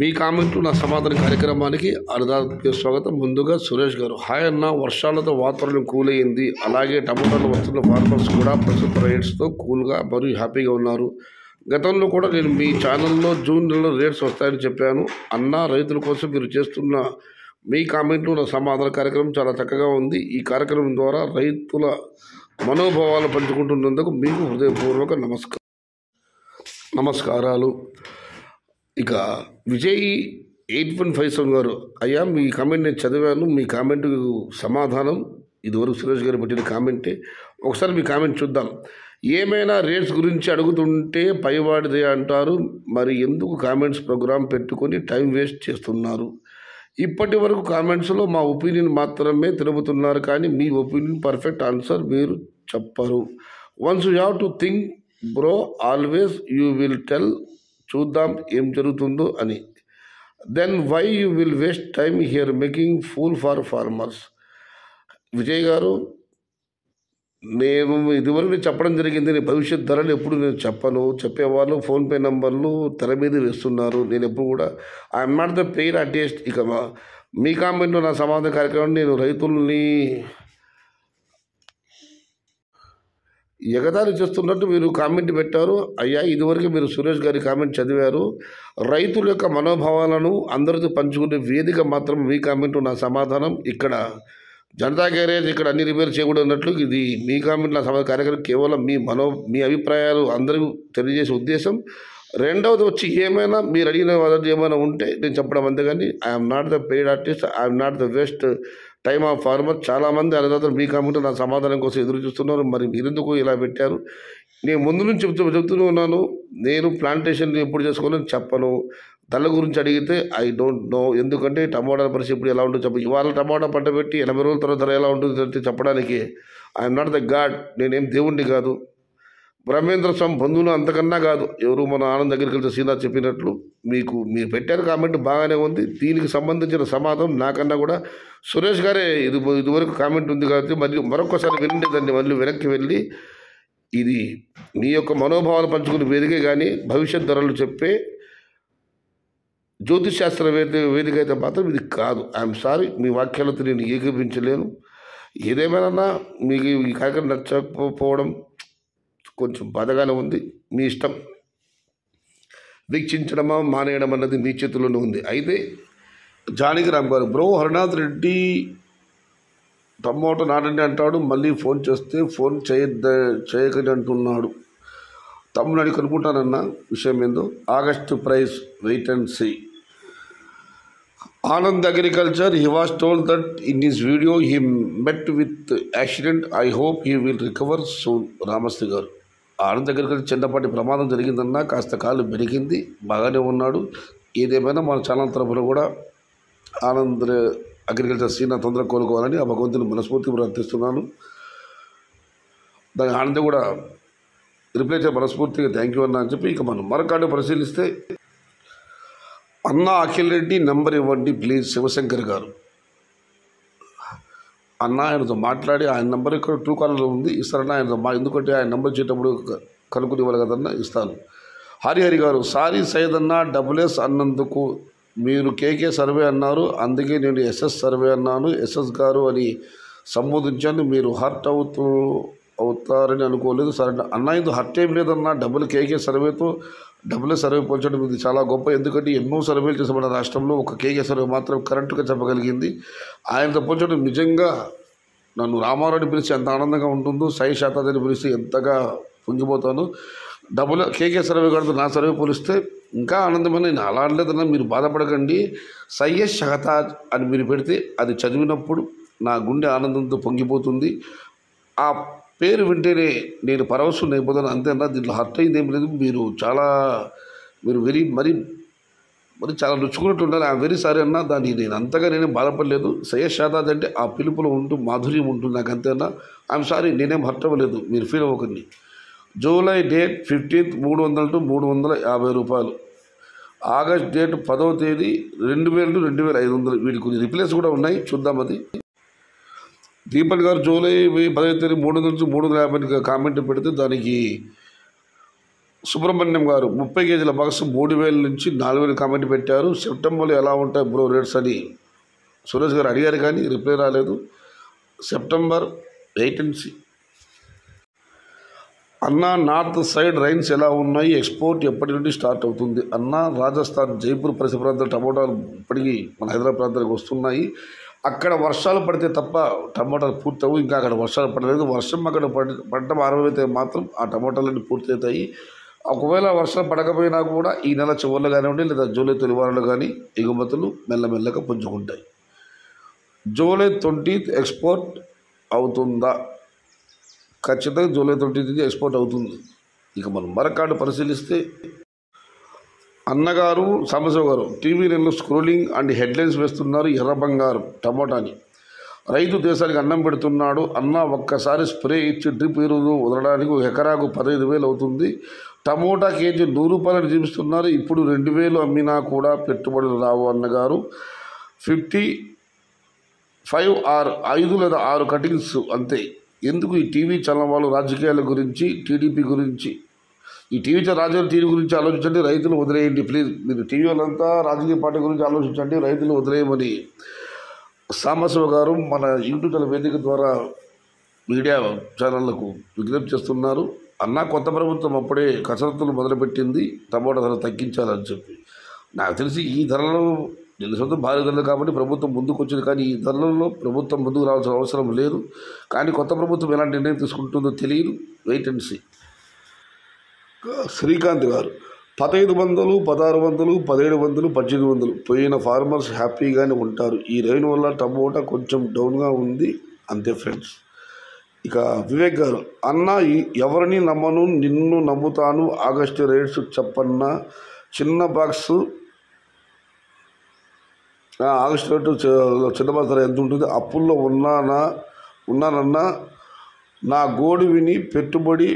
మీ కామెంట్లు నా సమాధాన కార్యక్రమానికి అరుదాకి స్వాగతం. ముందుగా సురేష్ గారు, హాయ్ అన్న, వర్షాలతో వాతావరణం కూల్ అయింది. అలాగే టమాటాలు వస్తున్న ఫార్మర్స్ కూడా ప్రస్తుత రేట్స్తో కూల్గా మరియు హ్యాపీగా ఉన్నారు. గతంలో కూడా నేను మీ ఛానల్లో జూన్ నెలలో రేట్స్ వస్తాయని చెప్పాను అన్న. రైతుల కోసం మీరు చేస్తున్న మీ కామెంట్లు నా సమాధాన కార్యక్రమం చాలా చక్కగా ఉంది. ఈ కార్యక్రమం ద్వారా రైతుల మనోభావాలు పంచుకుంటున్నందుకు మీకు హృదయపూర్వక నమస్కారాలు. ఇక విజయ్ 8157 గారు, అయ్యా మీ కామెంట్ నేను చదివాను. మీ కామెంట్ సమాధానం ఇదివరకు సురేష్ గారు పెట్టిన కామెంటే. ఒకసారి మీ కామెంట్ చూద్దాం. ఏమైనా రేట్స్ గురించి అడుగుతుంటే పైవాడిదే అంటారు. మరి ఎందుకు కామెంట్స్ ప్రోగ్రామ్ పెట్టుకొని టైం వేస్ట్ చేస్తున్నారు? ఇప్పటి వరకు కామెంట్స్లో మా ఒపీనియన్ మాత్రమే తెలుపుతున్నారు, కానీ మీ ఒపీనియన్ పర్ఫెక్ట్ ఆన్సర్ మీరు చెప్పరు. Once you have to think bro, always you will tell చూద్దాం ఏం జరుగుతుందో అని. Then why you will waste time here making fool for farmers? Vijay garu, నేను ఇదివరకు చెప్పడం జరిగింది. నేను భవిష్యత్ ధరలు ఎప్పుడు నేను చెప్పను. చెప్పేవాళ్ళు ఫోన్పే నంబర్లు తెర మీద వేస్తున్నారు. నేను ఎప్పుడు కూడా I'm not the paid artist. ఇక మీ కామెంట్లో నా సమాధాన కార్యక్రమం నేను రైతుల్ని ఎగతాళి చేస్తున్నట్టు మీరు కామెంట్ పెట్టారు. అయ్యా, ఇదివరకు మీరు సురేష్ గారి కామెంట్ చదివారు. రైతుల యొక్క మనోభావాలను అందరితో పంచుకునే వేదిక మాత్రం మీ కామెంట్ నా సమాధానం. ఇక్కడ జనతా గ్యారేజ్ ఇక్కడ అన్ని రిపేర్ చేయకూడదు అన్నట్లు ఇది మీ కామెంట్ నా సమాధాన కార్యక్రమం. కేవలం మీ అభిప్రాయాలు అందరూ తెలియజేసే ఉద్దేశం. రెండవది వచ్చి ఏమైనా మీరు అడిగిన వాళ్ళు ఏమైనా ఉంటే నేను చెప్పడం, అంతేగాని I'm not the paid artist, I'm not the waste time of farmer. చాలామంది అన్నదాతలు మీ కామెంట్ నా సమాధానం కోసం ఎదురు చూస్తున్నారు. మరి మీరెందుకు ఇలా పెట్టారు? నేను ముందు నుంచి చెప్తూనే ఉన్నాను. నేను ప్లాంటేషన్ ఎప్పుడు చేసుకోవాలని చెప్పను. ధరల గురించి అడిగితే ఐ డోంట్ నో. ఎందుకంటే టమాటా పరిస్థితి ఇప్పుడు ఎలా ఉంటుందో చెప్పు. ఇవాళ టమాటా పంట పెట్టి 80 రోజుల తర్వాత ధర ఎలా ఉంటుంది చెప్పడానికి ఐఎమ్ నాట్ ద గాడ్. నేనేం దేవుణ్ణి కాదు. బ్రహ్మేంద్ర స్వామి బంధువులు అంతకన్నా కాదు. ఎవరు మన ఆనంద్ దగ్గరికి వెళ్తే సీనా చెప్పినట్లు మీరు పెట్టారు కామెంట్ బాగానే ఉంది. దీనికి సంబంధించిన సమాధానం నాకన్నా కూడా సురేష్ గారే ఇదివరకు కామెంట్ ఉంది కాబట్టి మరొకసారి వినండి. దాన్ని మళ్ళీ వెనక్కి వెళ్ళి ఇది మీ యొక్క మనోభావాలు పంచుకునే వేదికే కానీ భవిష్యత్ ధరలు చెప్పే జ్యోతిష్ శాస్త్ర వేదిక అయితే మాత్రం ఇది కాదు. ఐఎమ్ సారీ, మీ వాక్యాలతో నేను ఏకీపించలేను. ఏదేమైనా మీకు ఈ కార్యక్రమం నచ్చకపోవడం కొంచెం బాధగానే ఉంది. మీ ఇష్టం. వీక్షించడమా మానేయడం అన్నది మీ చేతుల్లోనే ఉంది. అయితే జానకిరామ్ గారు, బ్రో హరినాథ్ రెడ్డి టమోటా నాటండి అంటాడు, మళ్ళీ ఫోన్ చేస్తే ఫోన్ చేయకని అంటున్నాడు. తమ్ముడు అడిగి కనుక్కుంటానన్న విషయం ఏందో. August price wait and see. Anand agriculture, he was told that in his video he met with accident. I hope he will recover soon. రామస్తి గారు, ఆనంద్ అగ్రికల్చర్ చిన్నపాటి ప్రమాదం జరిగిందన్నా, కాస్త కాలు బెరికింది, బాగానే ఉన్నాడు. ఏదేమైనా మన ఛానల్ తరఫున కూడా ఆనంద్ అగ్రికల్చర్ సీనా తొందరగా కోలుకోవాలని ఆ భగవంతుని మనస్ఫూర్తిగా ప్రార్థిస్తున్నాను. దాని ఆనంద్ కూడా రిప్లై చేయ మనస్ఫూర్తిగా థ్యాంక్ యూ అన్న అని చెప్పి ఇక మనం మరొకటి పరిశీలిస్తే, అన్న అఖిల్ రెడ్డి నెంబర్ ఇవ్వండి ప్లీజ్. శివశంకర్ గారు, అన్న ఆయనతో మాట్లాడి ఆయన నెంబర్ ఇక్కడ ట్రూ కాలర్లో ఉంది, ఇస్తారన్న ఆయనతో ఎందుకంటే ఆయన నెంబర్ ఇచ్చేటప్పుడు కనుక్కుని ఇవ్వాలి కదన్నా, ఇస్తాను. హరిహరి గారు, సారీ సైద్ అన్న, డబుల్ఎస్ అన్నందుకు మీరు కేకే సర్వే అన్నారు, అందుకే నేను ఎస్ఎస్ సర్వే అన్నాను. ఎస్ఎస్ గారు అని సంబోధించాను. మీరు హర్ట్ అవుతారని అనుకోలేదు. సరే అన్న, ఇది హర్ట్ ఏం లేదన్నా. డబుల్ కేకే సర్వేతో డబుల్ సర్వే పోల్చడం ఇది చాలా గొప్ప. ఎందుకంటే ఎన్నో సర్వేలు చేసిన మన రాష్ట్రంలో ఒక కేకే సర్వే మాత్రం కరెక్ట్గా చెప్పగలిగింది. ఆయనతో పోల్చడం నిజంగా నన్ను రామారావుని పిలిచి ఎంత ఆనందంగా ఉంటుందో, సాయి శాతాదని పిలిచి ఎంతగా పొంగిపోతాను. డబుల్ కేకే సర్వే కాదు నా సర్వే పోలిస్తే ఇంకా ఆనందమైన. నేను అలా అనలేదన్నా, మీరు బాధపడకండి. సయ్యద్ షహతాజ్ అని మీరు పెడితే అది చదివినప్పుడు నా గుండె ఆనందంతో పొంగిపోతుంది. ఆ పేరు వింటేనే నేను పరవశం అయిపోతాను, అంతేనా. దీంట్లో హర్ట్ అయింది ఏం లేదు. మీరు మరి చాలా రుచుకున్నట్టు ఉండాలి. ఐఎమ్ వెరీ సారీ అన్న. దాన్ని నేను అంతగా నేనేం బాధపడలేదు. సయ్యద్ షహతాజ్ అంటే ఆ పిలుపులో ఉంటూ మాధుర్యం ఉంటుంది నాకు, అంతేనా. ఐఎమ్ సారీ, నేనేం హర్ట్ అవ్వలేదు, మీరు ఫీల్ అవ్వకండి. జూలై డేట్ 15th 300 to 350 రూపాయలు. ఆగస్ట్ డేట్ 10వ తేదీ 2000 to 2500. వీటికి కొన్ని రిప్లేస్ కూడా ఉన్నాయి, చూద్దాం. అది దీపక్ గారు, జూలై 10వ తేదీ 300 నుంచి 350 కామెంట్ పెడితే దానికి సుబ్రహ్మణ్యం గారు 30 కేజీల బాక్స్ 3,000 నుంచి 4,000 కామెంట్ పెట్టారు. సెప్టెంబర్లో ఎలా ఉంటాయి బ్రో రేట్స్ అని సురేష్ గారు అడిగారు కానీ రిప్లై రాలేదు. సెప్టెంబర్ 8 అన్న నార్త్ సైడ్ రైన్స్ ఎలా ఉన్నాయి, ఎక్స్పోర్ట్ ఎప్పటి నుండి స్టార్ట్ అవుతుంది అన్న? రాజస్థాన్ జైపూర్ పరిసర ప్రాంతాల టమోటాలు ఇప్పటికీ మన హైదరాబాద్ ప్రాంతానికి వస్తున్నాయి. అక్కడ వర్షాలు పడితే తప్ప టమోటాలు పూర్తవు. ఇంకా అక్కడ వర్షాలు పడలేదు. వర్షం అక్కడ పడటం ఆరంభమైతే మాత్రం ఆ టమోటాలన్నీ పూర్తవుతాయి. ఒకవేళ వర్షం పడకపోయినా కూడా ఈ నెల చివరిలో కానివ్వండి లేదా జూలై తొలి వారంలో కానీ ఎగుమతులు మెల్లమెల్లగా పుంజుకుంటాయి. జూలై 20 ఎక్స్పోర్ట్ అవుతుందా? ఖచ్చితంగా జూలై 20 ఎక్స్పోర్ట్ అవుతుంది. ఇక మనం మరొకటి పరిశీలిస్తే అన్నగారు సాంబశివ గారు టీవీ నెలలో స్క్రోలింగ్ అండ్ హెడ్లైన్స్ వేస్తున్నారు. ఎర్ర బంగారం టమోటాని రైతు దేశానికి అన్నం పెడుతున్నాడు అన్న. ఒక్కసారి స్ప్రే ఇచ్చి డ్రిప్ ఎరువులు వదలడానికి ఒక ఎకరాకు 15,000 అవుతుంది. టమోటా కేజీ 100 రూపాయలని చూపిస్తున్నారు. ఇప్పుడు 2,000 అమ్మినా కూడా పెట్టుబడులు రావు అన్నగారు. 55 ఆర్ 5 లేదా 6 కటింగ్స్ అంతే. ఎందుకు ఈ టీవీ ఛానల్ వాళ్ళు రాజకీయాల గురించి టీడీపీ గురించి ఈ టీవీ రాజకీయ టీవీ గురించి ఆలోచించండి, రైతులు వదిలేయండి ప్లీజ్. మీరు టీవీ వాళ్ళంతా రాజకీయ పార్టీ గురించి ఆలోచించండి, రైతులు వదిలేయమని సాంబశివ గారు మన యూట్యూబ్ వేదిక ద్వారా మీడియా ఛానళ్లకు విజ్ఞప్తి చేస్తున్నారు. అన్న కొత్త ప్రభుత్వం అప్పుడే కసరత్తులు మొదలుపెట్టింది టమోటా ధర తగ్గించాలని చెప్పి. నాకు తెలిసి ఈ ధరలు నిలసొంత భారీ ధరలు కాబట్టి ప్రభుత్వం ముందుకు వచ్చింది. కానీ ఈ ధరలలో ప్రభుత్వం ముందుకు రావాల్సిన అవసరం లేదు. కానీ కొత్త ప్రభుత్వం ఎలాంటి నిర్ణయం తీసుకుంటుందో తెలియదు. Wait and see. శ్రీకాంత్ గారు 1,500, 1,600, 1,700, 1,800 పోయిన ఫార్మర్స్ హ్యాపీగానే ఉంటారు. ఈ రైన్ వల్ల టమోటా కొంచెం డౌన్గా ఉంది అంతే ఫ్రెండ్స్. ఇక వివేక్ గారు అన్న ఎవరిని నమ్మను నిన్ను నమ్ముతాను, ఆగస్టు రేట్స్ చెప్పన్నా. చిన్న బాక్స్ ఆగస్టు రేటు చిన్న బాక్స్ ధర ఎంత ఉంటుంది? అప్పుల్లో ఉన్నానన్నా నా గోడు విని పెట్టుబడి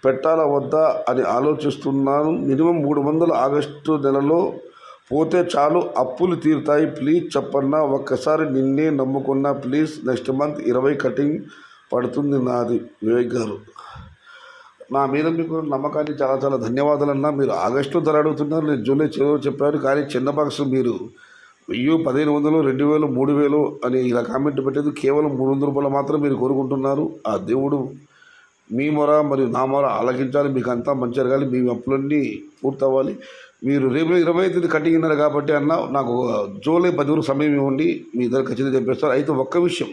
పెట్టాలా వద్దా అని ఆలోచిస్తున్నాను. మినిమం 300 ఆగస్టు నెలలో పోతే చాలు, అప్పులు తీరుతాయి. ప్లీజ్ చెప్పన్నా. ఒక్కసారి నిన్నే నమ్ముకున్నా ప్లీజ్. నెక్స్ట్ మంత్ 20 కటింగ్ పడుతుంది నాది. వివేక్ గారు నా మీద మీకు నమ్మకాన్ని చాలా చాలా ధన్యవాదాలన్నా. మీరు ఆగస్టు ధర అడుగుతున్నారు, నేను జూలై చెప్పాను. కానీ చిన్న బాక్స్ మీరు 1000, 1,500, 2,000, 3,000 అని ఇలా కామెంట్ పెట్టేది కేవలం 300 రూపాయలు మాత్రం మీరు కోరుకుంటున్నారు. ఆ దేవుడు మీ మొర మరియు నా మొర ఆలకించాలి. మీకు అంతా మంచి జరగాలి, మీ అప్పులన్నీ పూర్తవ్వాలి. మీరు రేపు 25 కటింగ్ ఉన్నారు కాబట్టి అన్న నాకు జూలై 10 వరకు సమయం ఇవ్వండి, మీ ధర ఖచ్చితంగా చెప్పేస్తారు. అయితే ఒక్క విషయం,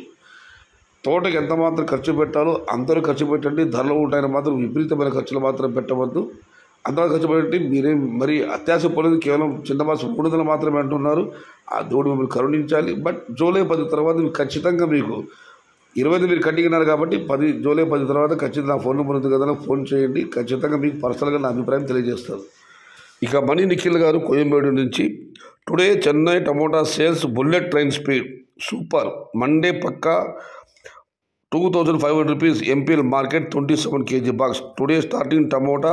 తోటకి ఎంత మాత్రం ఖర్చు పెట్టాలో అందరూ ఖర్చు పెట్టండి. ధరలు ఉంటాయని మాత్రం విపరీతమైన ఖర్చులు మాత్రం పెట్టవద్దు. అంతగా ఖర్చు పెట్టి మీరేం మరి అత్యాశ పోలేదు. కేవలం చిన్న బాక్స్ 300 మాత్రమే అంటున్నారు. ఆ దేవుడు మిమ్మల్ని కరుణించాలి. బట్ జూలై 10 తర్వాత మీకు ఖచ్చితంగా మీకు 25 మీరు కటింగ్ ఉన్నారు కాబట్టి జూలై 10 తర్వాత ఖచ్చితంగా నా ఫోన్ నెంబర్ ఉంది కదా, ఫోన్ చేయండి. ఖచ్చితంగా మీకు పర్సనల్గా నా అభిప్రాయం తెలియజేస్తాను. ఇక మణి నిఖిల్ గారు కోయంబేడు నుంచి today Chennai tomato sales bullet train speed super Monday పక్కా 2,500 rupees MPL market 27 kg box. Today starting tomato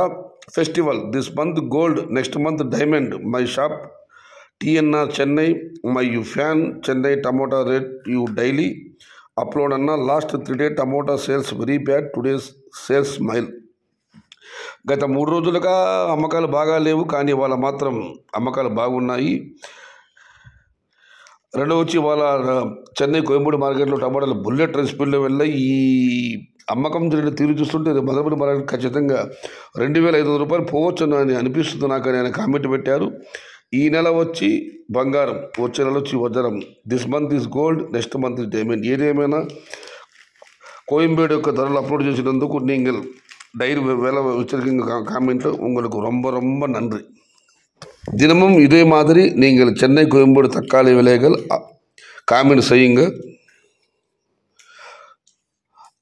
festival. This month gold, next month diamond. My shop TNR Chennai. My fan Chennai tomato rate you daily upload anna. Last 3 days tomato sales very bad. Today's sales smile. గత 3 రోజులుగా అమ్మకాలు బాగా లేవు, కానీ వాళ్ళ మాత్రం అమ్మకాలు బాగున్నాయి. రెండో వచ్చి వాళ్ళ చెన్నై కోయంబేడు మార్కెట్లో టమాటాలు బుల్లెట్ ట్రైన్ స్పీడ్లో వెళ్ళాయి. ఈ అమ్మకం జరిగిన తీరు చూస్తుంటే మొదటి మార్కెట్ ఖచ్చితంగా 2,500 రూపాయలు పోవచ్చు అని అనిపిస్తుంది నాకు అని ఆయన కామెంట్ పెట్టారు. ఈ నెల వచ్చి బంగారం, వచ్చే నెల వచ్చి వజ్రం. This month is gold, next month is diamond. ఏదేమైనా కోయంబేడు యొక్క ధరలు అప్లోడ్ చేసినందుకు நீங்கள் டைரி வேலை வச்சிருக்கீங்க காமெண்ட்டில் உங்களுக்கு ரொம்ப ரொம்ப நன்றி. தினமும் இதே மாதிரி நீங்கள் சென்னை கோயம்பேடு தக்காளி விலைகள் కామెంట్ చేయంగా.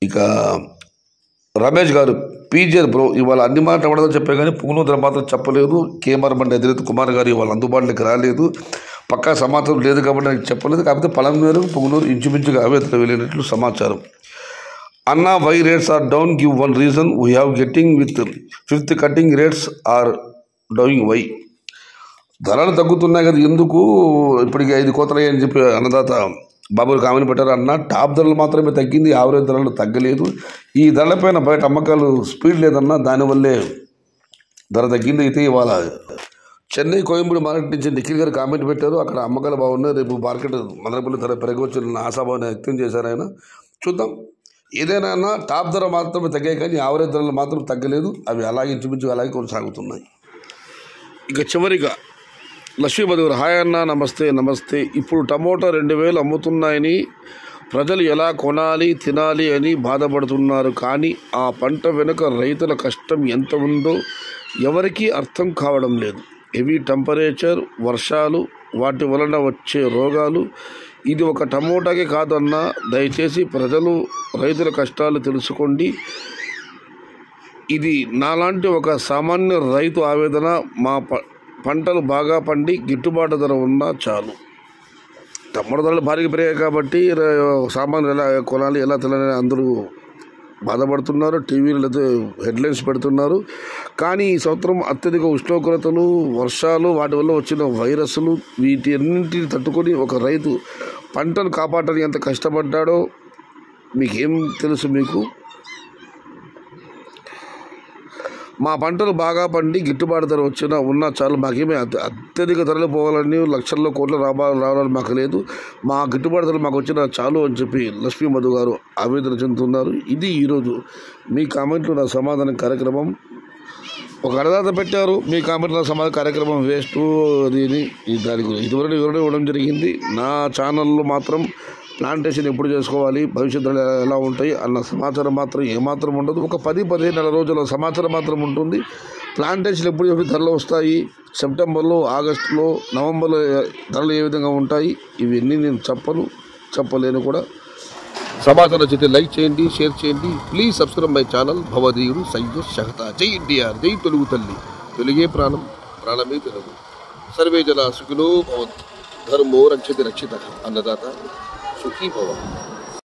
ఇక రమేష్ గారు పీజర్ బ్రో ఇవాళ అన్ని మాట టమాటా చెప్పే కానీ పుంగనూరు ధర మాత్రం చెప్పలేదు. కేఎంఆర్ బండి అధినేత కుమార్ గారు ఇవాళ అందుబాటులోకి రాలేదు. పక్కా సమాచారం లేదు కాబట్టి నాకు చెప్పలేదు. కాకపోతే పలంనేరు పుంగనూరు ఇంచుమించుగా అవే వెళ్ళినట్లు సమాచారం. అన్నా why rates are down, give one reason. We have getting with 5th cutting rates are doing why. ధరలు తగ్గుతున్నాయి కదా, ఎందుకు ఇప్పటికి 5 కోతలయ్యాయి అని చెప్పి అన్నదాత బాబులు కామెంట్ పెట్టారు. అన్న టాప్ ధరలు మాత్రమే తగ్గింది, యావరేజ్ ధరలు తగ్గలేదు. ఈ ధరలపైన బయట అమ్మకాలు స్పీడ్ లేదన్నా, దానివల్లే ధర తగ్గింది. అయితే ఇవాళ చెన్నై కోయంబేడు మార్కెట్ నుంచి నిఖిల్ గారు కామెంట్ పెట్టారు. అక్కడ అమ్మకాలు బాగున్నాయి, రేపు మార్కెట్ మదనపల్లి ధర పెరగవచ్చిన ఆశాభావాన్ని వ్యక్తం చేశారు ఆయన. చూద్దాం. ఏదైనా టాప్ ధర మాత్రమే తగ్గాయి కానీ యావరేజ్ ధరలు మాత్రం తగ్గలేదు. అవి అలాగే ఇంచుమించు అలాగే కొనసాగుతున్నాయి. ఇక చివరిగా లక్ష్మీపతి గారు, హాయ్ అన్న, నమస్తే. ఇప్పుడు టమోటా 2000 అమ్ముతున్నాయని ప్రజలు ఎలా కొనాలి తినాలి అని బాధపడుతున్నారు. కానీ ఆ పంట వెనుక రైతుల కష్టం ఎంత ఉందో ఎవరికీ అర్థం కావడం లేదు. హెవీ టెంపరేచర్, వర్షాలు, వాటి వలన వచ్చే రోగాలు, ఇది ఒక టమోటాకే కాదన్నా. దయచేసి ప్రజలు రైతుల కష్టాలు తెలుసుకోండి. ఇది నాలాంటి ఒక సామాన్య రైతు ఆవేదన. మా పంటలు బాగా పండి గిట్టుబాటు ధర ఉన్నా చాలు. టమోటా ధరలు భారీగా పెరిగాయి కాబట్టి సామాన్యులు ఎలా కొనాలి ఎలా తినాలని అందరూ బాధపడుతున్నారు. టీవీలో అయితే హెడ్లైన్స్ పెడుతున్నారు. కానీ ఈ సంవత్సరం అత్యధిక ఉష్ణోగ్రతలు, వర్షాలు, వాటి వల్ల వచ్చిన వైరస్లు, వీటన్నింటిని తట్టుకొని ఒక రైతు పంటను కాపాడడానికి ఎంత కష్టపడ్డాడో మీకేం తెలుసు. మీకు మా పంటలు బాగా పండి గిట్టుబాటు ధర వచ్చినా ఉన్నా చాలు. మాకేమీ అత్యధిక ధరలు పోవాలని, లక్షల్లో కోట్ల రావాలని మాకు లేదు. మా గిట్టుబాటు ధరలు మాకు వచ్చినా చాలు అని చెప్పి లక్ష్మీ మధు గారు ఆవేదన చెందుతున్నారు. ఇది ఈరోజు మీ కామెంట్లు నా సమాధానం కార్యక్రమం. ఒక అన్నదాత పెట్టారు, మీ కామెంట్లు నా సమాధాన కార్యక్రమం వేస్ట్ అది దాని గురించి ఇదివరకు వివరణ ఇవ్వడం జరిగింది. నా ఛానల్లో మాత్రం ప్లాంటేషన్ ఎప్పుడు చేసుకోవాలి, భవిష్యత్తులో ఎలా ఉంటాయి అన్న సమాచారం మాత్రం ఏమాత్రం ఉండదు. ఒక 10-15 నెలల రోజుల సమాచారం మాత్రం ఉంటుంది. ప్లాంటేషన్ ఎప్పుడు ధరలు వస్తాయి, సెప్టెంబర్లో, ఆగస్టులో, నవంబర్లో ధరలు ఏ విధంగా ఉంటాయి, ఇవన్నీ నేను చెప్పలేను కూడా. సమాచారం నచ్చితే లైక్ చేయండి, షేర్ చేయండి. Please subscribe my channel. భవదీయుడు సయ్యద్ షహతా. జై ఎన్టీఆర్, జై తెలుగు తల్లి. తెలుగే ప్రాణం, ప్రాణమే తెలుగు. సర్వే జన సుఖినో భవంతు. ధర్మో రక్షతి రక్షిత. అన్నదాత సుఖీ భవ.